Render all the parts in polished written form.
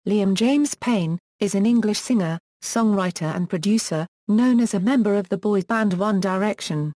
James Payne, is an English singer, songwriter and producer, known as a member of the boy band One Direction.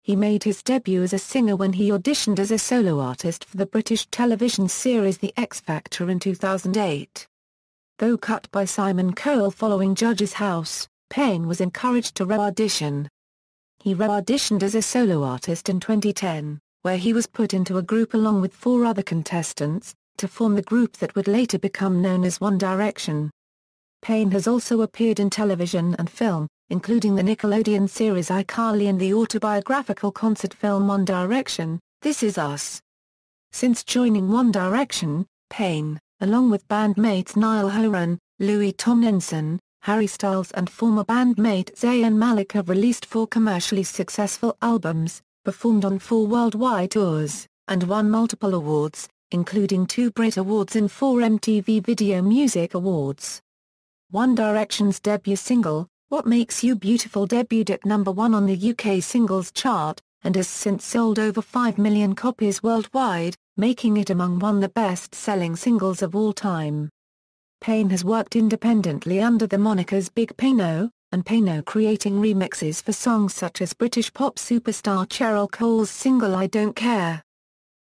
He made his debut as a singer when he auditioned as a solo artist for the British television series The X Factor in 2008. Though cut by Simon Cowell following Judge's House, Payne was encouraged to re-audition. He re-auditioned as a solo artist in 2010, where he was put into a group along with 4 other contestants, to form the group that would later become known as One Direction. Payne has also appeared in television and film, including the Nickelodeon series iCarly and the autobiographical concert film One Direction, This Is Us. Since joining One Direction, Payne, along with bandmates Niall Horan, Louis Tomlinson, Harry Styles and former bandmate Zayn Malik have released 4 commercially successful albums, performed on 4 worldwide tours, and won multiple awards, including 2 Brit Awards and 4 MTV Video Music Awards. One Direction's debut single, What Makes You Beautiful, debuted at number 1 on the UK singles chart, and has since sold over 5 million copies worldwide, making it among one of the best-selling singles of all time. Payne has worked independently under the monikers Big Payno and Payno, creating remixes for songs such as British pop superstar Cheryl Cole's single I Don't Care.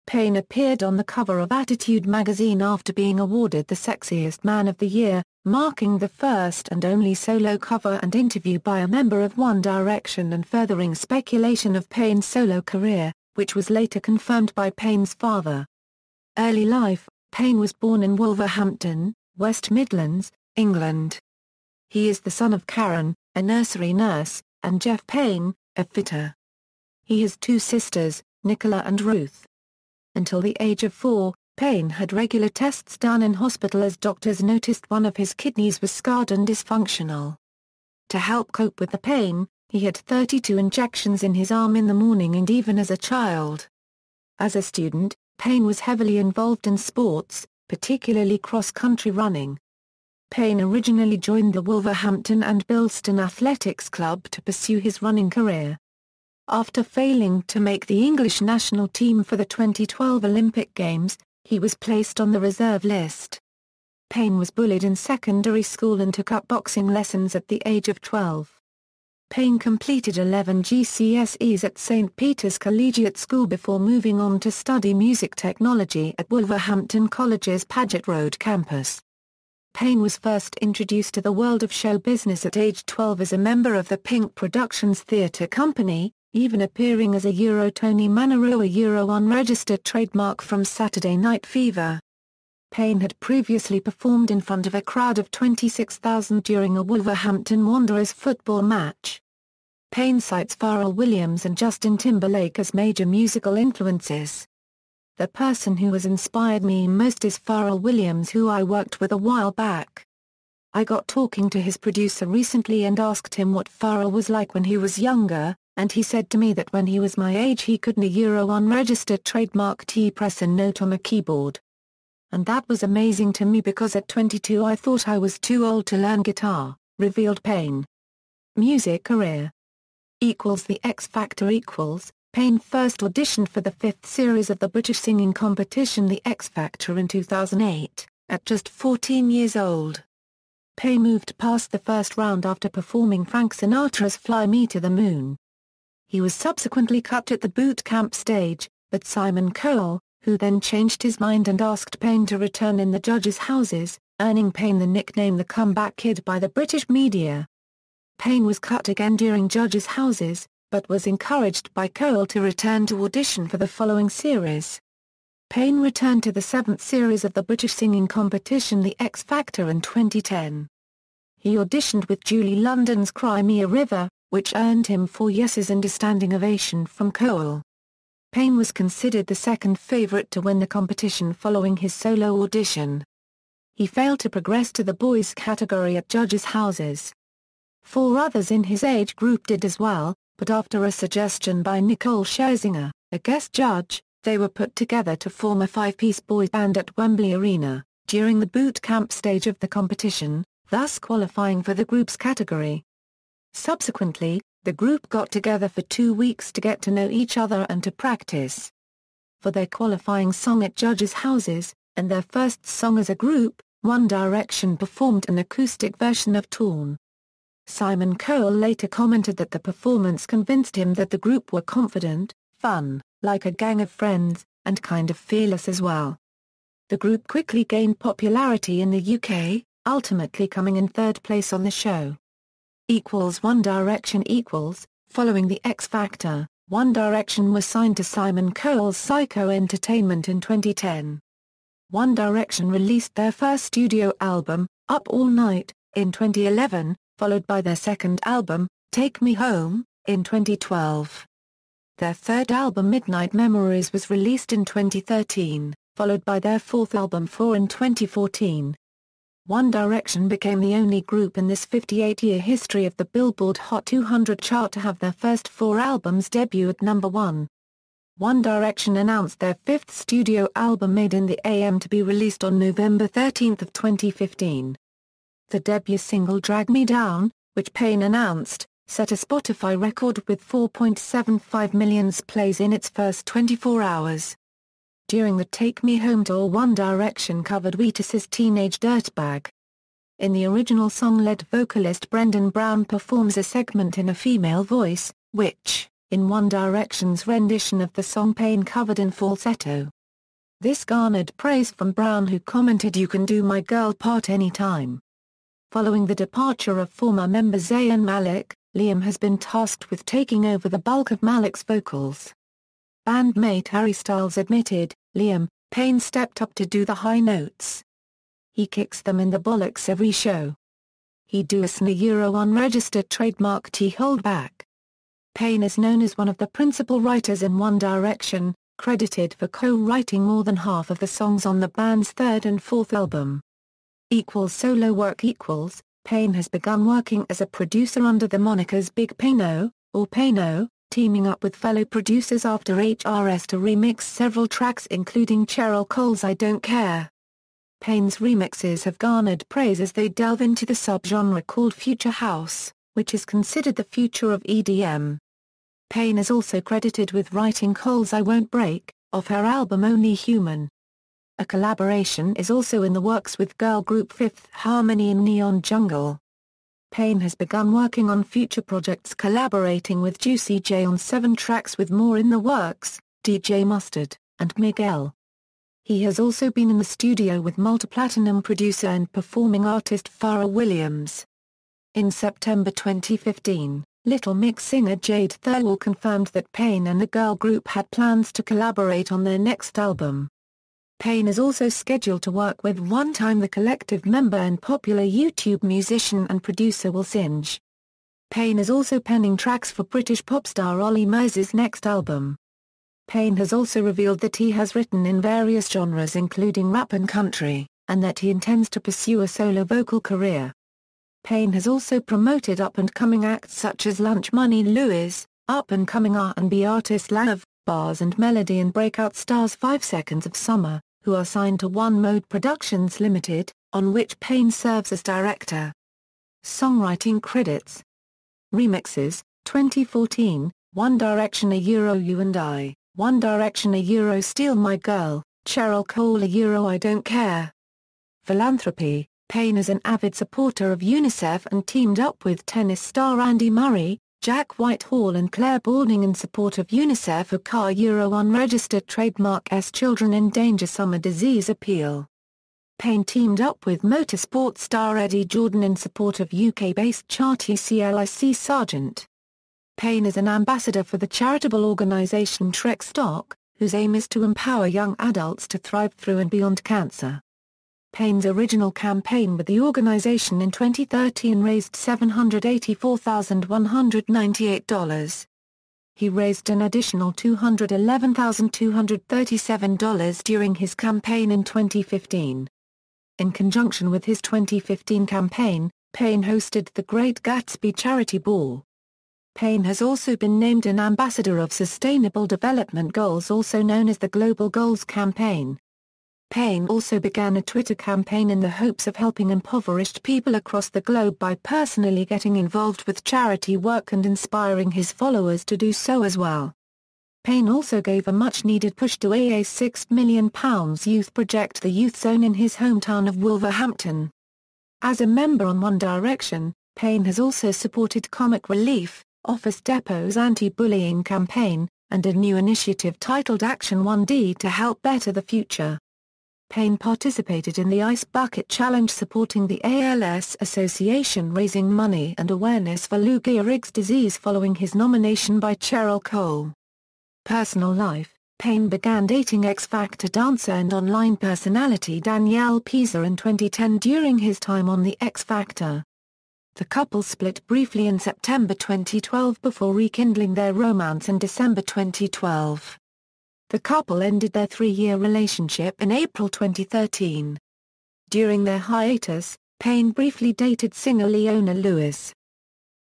Payne appeared on the cover of Attitude magazine after being awarded the Sexiest Man of the Year, marking the first and only solo cover and interview by a member of One Direction and furthering speculation of Payne's solo career, which was later confirmed by Payne's father. Early life: Payne was born in Wolverhampton, West Midlands, England. He is the son of Karen, a nursery nurse, and Jeff Payne, a fitter. He has 2 sisters, Nicola and Ruth. Until the age of 4, Payne had regular tests done in hospital as doctors noticed one of his kidneys was scarred and dysfunctional. To help cope with the pain, he had 32 injections in his arm in the morning and even as a child. As a student, Payne was heavily involved in sports, particularly cross-country running. Payne originally joined the Wolverhampton and Bilston Athletics Club to pursue his running career. After failing to make the English national team for the 2012 Olympic Games, he was placed on the reserve list. Payne was bullied in secondary school and took up boxing lessons at the age of 12. Payne completed 11 GCSEs at St Peter's Collegiate School before moving on to study music technology at Wolverhampton College's Paget Road campus. Payne was first introduced to the world of show business at age 12 as a member of the Pink Productions theatre company, even appearing as a Tony Manero, a unregistered trademark from Saturday Night Fever. Payne had previously performed in front of a crowd of 26,000 during a Wolverhampton Wanderers football match. Payne cites Pharrell Williams and Justin Timberlake as major musical influences. The person who has inspired me most is Pharrell Williams, who I worked with a while back. I got talking to his producer recently and asked him what Pharrell was like when he was younger, and he said to me that when he was my age he couldn't unregistered trademark press a note on a keyboard. And that was amazing to me because at 22 I thought I was too old to learn guitar, revealed Payne. Music career. The X Factor. Payne first auditioned for the 5th series of the British singing competition The X Factor in 2008, at just 14 years old. Payne moved past the first round after performing Frank Sinatra's Fly Me to the Moon. He was subsequently cut at the boot camp stage, but Simon Cowell, who then changed his mind and asked Payne to return in the judges' houses, earning Payne the nickname the Comeback Kid by the British media. Payne was cut again during judges' houses, but was encouraged by Cowell to return to audition for the following series. Payne returned to the 7th series of the British singing competition The X Factor in 2010. He auditioned with Julie London's Cry Me a River, which earned him 4 yeses and a standing ovation from Cowell. Payne was considered the second favourite to win the competition following his solo audition. He failed to progress to the boys category at judges' houses. 4 others in his age group did as well, but after a suggestion by Nicole Scherzinger, a guest judge, they were put together to form a 5-piece boy band at Wembley Arena, during the boot camp stage of the competition, thus qualifying for the group's category. Subsequently, the group got together for 2 weeks to get to know each other and to practice. For their qualifying song at judges' houses, and their first song as a group, One Direction performed an acoustic version of Torn. Simon Cowell later commented that the performance convinced him that the group were confident, fun, like a gang of friends, and kind of fearless as well. The group quickly gained popularity in the UK, ultimately coming in third place on the show. One Direction Following the X Factor, One Direction was signed to Simon Cowell's Psycho Entertainment in 2010. One Direction released their first studio album, Up All Night, in 2011, followed by their second album, Take Me Home, in 2012. Their third album Midnight Memories was released in 2013, followed by their fourth album Four in 2014. One Direction became the only group in this 58-year history of the Billboard Hot 200 chart to have their first four albums debut at number 1. One Direction announced their fifth studio album Made in the AM to be released on November 13, 2015. The debut single Drag Me Down, which Payne announced, set a Spotify record with 4.75 million plays in its first 24 hours. During the Take Me Home tour, One Direction covered Wheatus's Teenage Dirtbag. In the original song, lead vocalist Brendan Brown performs a segment in a female voice, which, in One Direction's rendition of the song, Payne covered in falsetto. This garnered praise from Brown, who commented, "You can do my girl part anytime." Following the departure of former member Zayn Malik, Liam has been tasked with taking over the bulk of Malik's vocals. Bandmate Harry Styles admitted, "Liam, Payne stepped up to do the high notes. He kicks them in the bollocks every show. He does a Euro unregistered trademark to hold back." Payne is known as one of the principal writers in One Direction, credited for co-writing more than half of the songs on the band's third and fourth album. Solo work Payne has begun working as a producer under the monikers Big Payno, or Payno, teaming up with fellow producers after HRS to remix several tracks including Cheryl Cole's I Don't Care. Payne's remixes have garnered praise as they delve into the subgenre called Future House, which is considered the future of EDM. Payne is also credited with writing Cole's I Won't Break, off her album Only Human. A collaboration is also in the works with girl group Fifth Harmony and Neon Jungle. Payne has begun working on future projects, collaborating with Juicy J on 7 tracks, with more in the works, DJ Mustard, and Miguel. He has also been in the studio with multi-platinum producer and performing artist Pharrell Williams. In September 2015, Little Mix singer Jade Thirlwall confirmed that Payne and the girl group had plans to collaborate on their next album. Payne is also scheduled to work with One Time the Collective member and popular YouTube musician and producer Will Singe. Payne is also penning tracks for British pop star Olly Moses' next album. Payne has also revealed that he has written in various genres including rap and country, and that he intends to pursue a solo vocal career. Payne has also promoted up-and-coming acts such as Lunch Money Lewis, up-and-coming R&B artist Lav, Bars and Melody, and breakout stars 5 Seconds of Summer, who are signed to One Mode Productions Limited, on which Payne serves as director. Songwriting credits. Remixes, 2014, One Direction You and I, One Direction Steal My Girl, Cheryl Cole I Don't Care. Philanthropy, Payne is an avid supporter of UNICEF and teamed up with tennis star Andy Murray, Jack Whitehall and Claire Balding in support of UNICEF for Car unregistered trademark S Children in Danger Summer Disease Appeal. Payne teamed up with motorsport star Eddie Jordan in support of UK-based charity CLIC Sargent. Payne is an ambassador for the charitable organisation Trek Stock, whose aim is to empower young adults to thrive through and beyond cancer. Payne's original campaign with the organisation in 2013 raised $784,198. He raised an additional $211,237 during his campaign in 2015. In conjunction with his 2015 campaign, Payne hosted the Great Gatsby Charity Ball. Payne has also been named an ambassador of Sustainable Development Goals, also known as the Global Goals Campaign. Payne also began a Twitter campaign in the hopes of helping impoverished people across the globe by personally getting involved with charity work and inspiring his followers to do so as well. Payne also gave a much-needed push to AA's £6 million youth project The Youth Zone in his hometown of Wolverhampton. As a member on One Direction, Payne has also supported Comic Relief, Office Depot's anti-bullying campaign, and a new initiative titled Action 1D to help better the future. Payne participated in the Ice Bucket Challenge supporting the ALS Association raising money and awareness for Lou Gehrig's disease following his nomination by Cheryl Cole. Personal life: Payne began dating X Factor dancer and online personality Danielle Pisa in 2010 during his time on the X Factor. The couple split briefly in September 2012 before rekindling their romance in December 2012. The couple ended their 3-year relationship in April 2013. During their hiatus, Payne briefly dated singer Leona Lewis.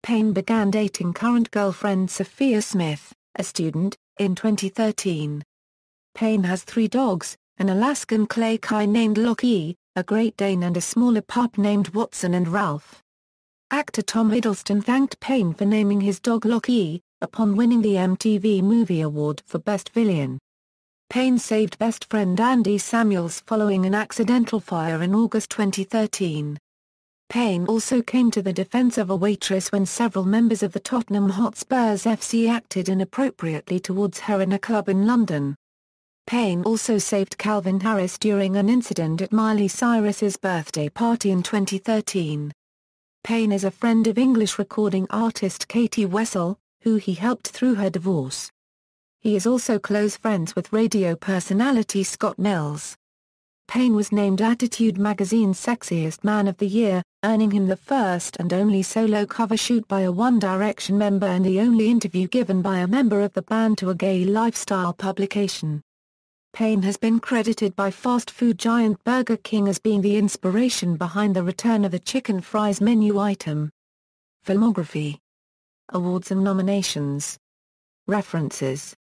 Payne began dating current girlfriend Sophia Smith, a student, in 2013. Payne has 3 dogs, an Alaskan Clay Kai named Lockie, a Great Dane and a smaller pup named Watson and Ralph. Actor Tom Hiddleston thanked Payne for naming his dog Lockie, upon winning the MTV Movie Award for Best Villain. Payne saved best friend Andy Samuels following an accidental fire in August 2013. Payne also came to the defense of a waitress when several members of the Tottenham Hotspurs FC acted inappropriately towards her in a club in London. Payne also saved Calvin Harris during an incident at Miley Cyrus's birthday party in 2013. Payne is a friend of English recording artist Katie Wessel, who he helped through her divorce. He is also close friends with radio personality Scott Mills. Payne was named Attitude magazine's Sexiest Man of the Year, earning him the first and only solo cover shoot by a One Direction member and the only interview given by a member of the band to a gay lifestyle publication. Payne has been credited by fast food giant Burger King as being the inspiration behind the return of the chicken fries menu item. Filmography. Awards and nominations. References.